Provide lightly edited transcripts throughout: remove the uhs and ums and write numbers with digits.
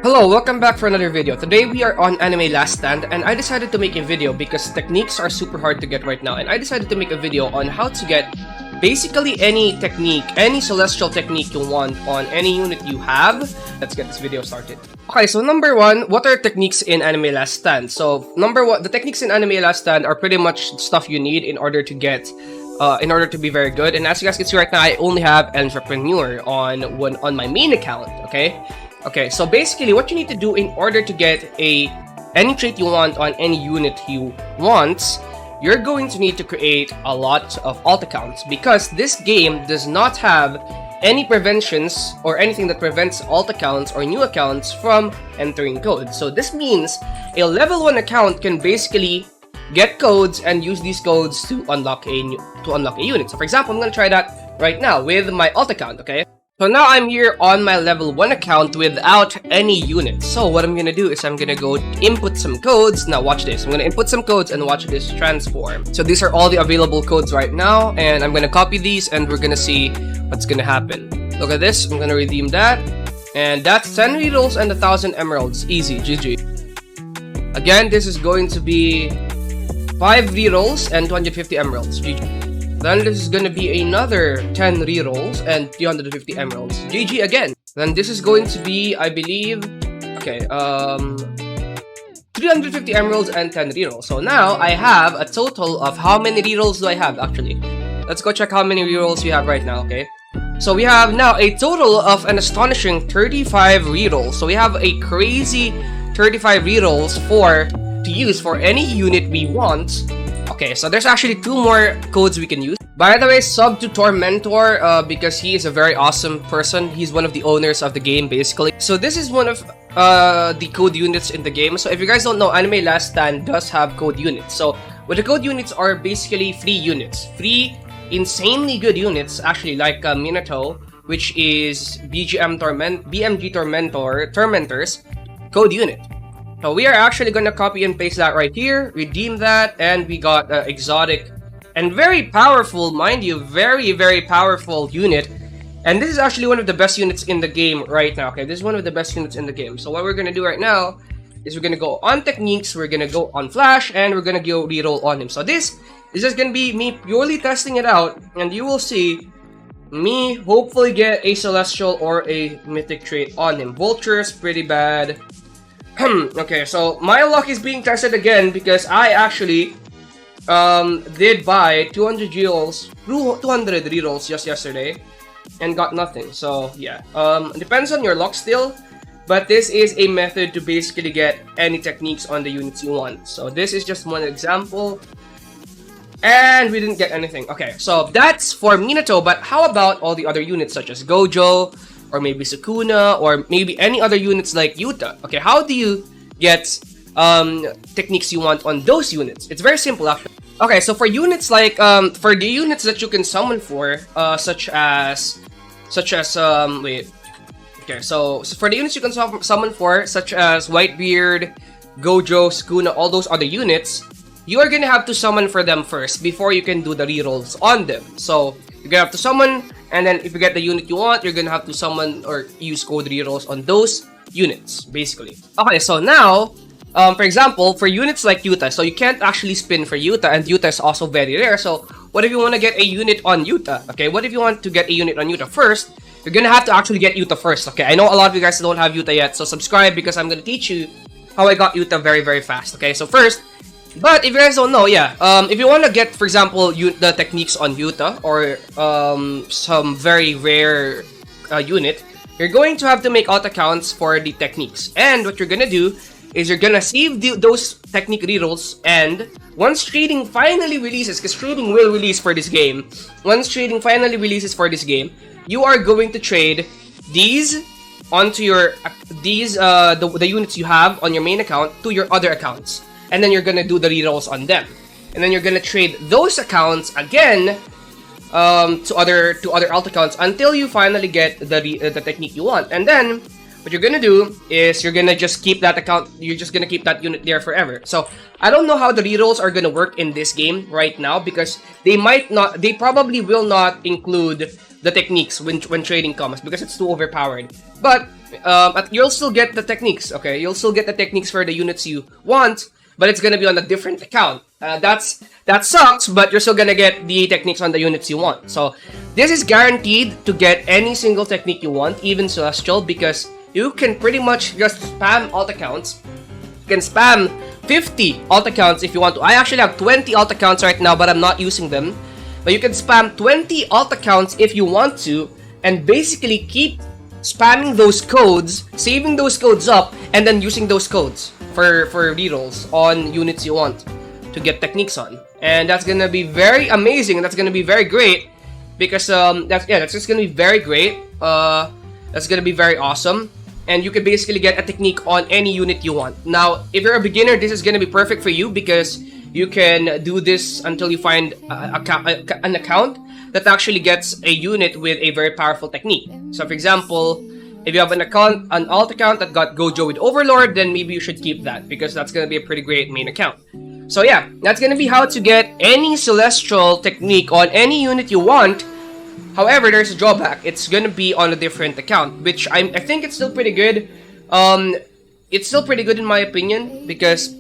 Hello, welcome back for another video. Today we are on Anime Last Stand, and I decided to make a video because techniques are super hard to get right now, and I decided to make a video on how to get basically any technique, any celestial technique you want on any unit you have. Let's get this video started. Okay, so number one, what are techniques in Anime Last Stand? So number one, the techniques in Anime Last Stand are pretty much stuff you need in order to get in order to be very good. And as you guys can see right now, I only have Entrepreneur on my main account, okay, so basically what you need to do in order to get any trait you want on any unit you want, you're going to need to create a lot of alt accounts, because this game does not have any preventions or anything that prevents alt accounts or new accounts from entering codes. So this means a level 1 account can basically get codes and use these codes to unlock a unit. So for example, I'm going to try that right now with my alt account, okay? So now I'm here on my level 1 account without any units. So what I'm going to do is I'm going to go input some codes. Now watch this. I'm going to input some codes and watch this transform. So these are all the available codes right now, and I'm going to copy these and we're going to see what's going to happen. Look at this. I'm going to redeem that. And that's 10 rerolls and 1,000 emeralds. Easy, GG. Again, this is going to be 5 rerolls and 250 emeralds. GG. Then this is gonna be another 10 rerolls and 350 emeralds. GG again. Then this is going to be, I believe, 350 emeralds and 10 rerolls. So now I have a total of how many rerolls do I have actually? Let's go check how many rerolls we have right now, okay? So we have now a total of an astonishing 35 rerolls. So we have a crazy 35 rerolls to use for any unit we want. Okay, so there's actually 2 more codes we can use. By the way, sub to Tormentor, because he is a very awesome person. He's one of the owners of the game, basically. So this is one of the code units in the game. So if you guys don't know, Anime Last Stand does have code units. So what the code units are basically free units. Free, insanely good units, actually, like Minato, which is BMG Tormentor's code unit. So we are actually going to copy and paste that right here, redeem that, and we got an exotic and very powerful, mind you, very, very powerful unit. And this is actually one of the best units in the game right now, okay? This is one of the best units in the game. So what we're going to do right now is we're going to go on techniques, we're going to go on flash, and we're going to go reroll on him. So this is just going to be me purely testing it out, and you will see me hopefully get a celestial or a mythic trait on him. Vulture is pretty bad. Okay, so my luck is being tested again because I actually did buy 200 rerolls just yesterday and got nothing. So yeah, it depends on your luck still, but this is a method to basically get any techniques on the units you want. So this is just one example, and we didn't get anything. Okay, so that's for Minato, but how about all the other units such as Gojo, or maybe Sukuna, or maybe any other units like Yuta? Okay, how do you get techniques you want on those units? It's very simple actually. Okay, so for units like for the units that you can summon for, such as wait. Okay, so for the units you can summon for, such as Whitebeard, Gojo, Sukuna, all those other units, you are gonna have to summon for them first before you can do the rerolls on them. So you're gonna have to summon, and then if you get the unit you want, you're gonna have to summon or use code rerolls on those units, basically. Okay, so now, for example, for units like Yuta, so you can't actually spin for Yuta, and Yuta is also very rare. So what if you want to get a unit on Yuta? Okay, what if you want to get a unit on Yuta first? You're gonna have to actually get Yuta first. Okay, I know a lot of you guys don't have Yuta yet, so subscribe because I'm gonna teach you how I got Yuta very, very fast. Okay, so first, but if you guys don't know, yeah, if you want to get, for example, the techniques on Yuta or some very rare unit, you're going to have to make alt accounts for the techniques. And what you're gonna do is you're gonna save those technique rerolls, and once trading finally releases, because trading will release for this game, once trading finally releases for this game, you are going to trade these onto your the units you have on your main account to your other accounts. And then you're gonna do the rerolls on them, and then you're gonna trade those accounts again to other alt accounts until you finally get the technique you want. And then what you're gonna do is you're gonna just keep that account, you're just gonna keep that unit there forever. So I don't know how the rerolls are gonna work in this game right now, because they probably will not include the techniques when trading comes, because it's too overpowered. But you'll still get the techniques, okay? You'll still get the techniques for the units you want, but it's gonna be on a different account. That sucks, but you're still gonna get the techniques on the units you want. So this is guaranteed to get any single technique you want, even Celestial, because you can pretty much just spam alt accounts. You can spam 50 alt accounts if you want to. I actually have 20 alt accounts right now, but I'm not using them. But you can spam 20 alt accounts if you want to, and basically keep spamming those codes, saving those codes up, and then using those codes for rerolls on units you want to get techniques on. And that's gonna be very amazing, and that's gonna be very great, because that's just gonna be very great. That's gonna be very awesome, and you can basically get a technique on any unit you want. Now, if you're a beginner, this is gonna be perfect for you, because you can do this until you find an account that actually gets a unit with a very powerful technique. So, for example, if you have an alt account that got Gojo with Overlord, then maybe you should keep that, because that's gonna be a pretty great main account. So yeah, that's gonna be how to get any Celestial technique on any unit you want. However, there's a drawback. It's gonna be on a different account, which I think it's still pretty good. It's still pretty good in my opinion, because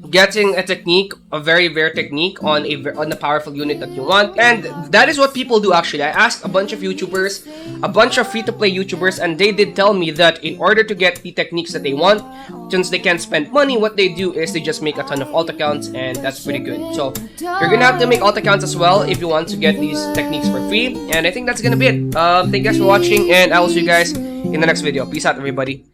getting a technique, a very rare technique on a powerful unit that you want, and that is what people do actually. I asked a bunch of YouTubers, a bunch of free-to-play YouTubers, and they did tell me that in order to get the techniques that they want, since they can't spend money, what they do is they just make a ton of alt accounts, and that's pretty good. So you're gonna have to make alt accounts as well if you want to get these techniques for free, and I think that's gonna be it. Thank you guys for watching, and I will see you guys in the next video. Peace out, everybody.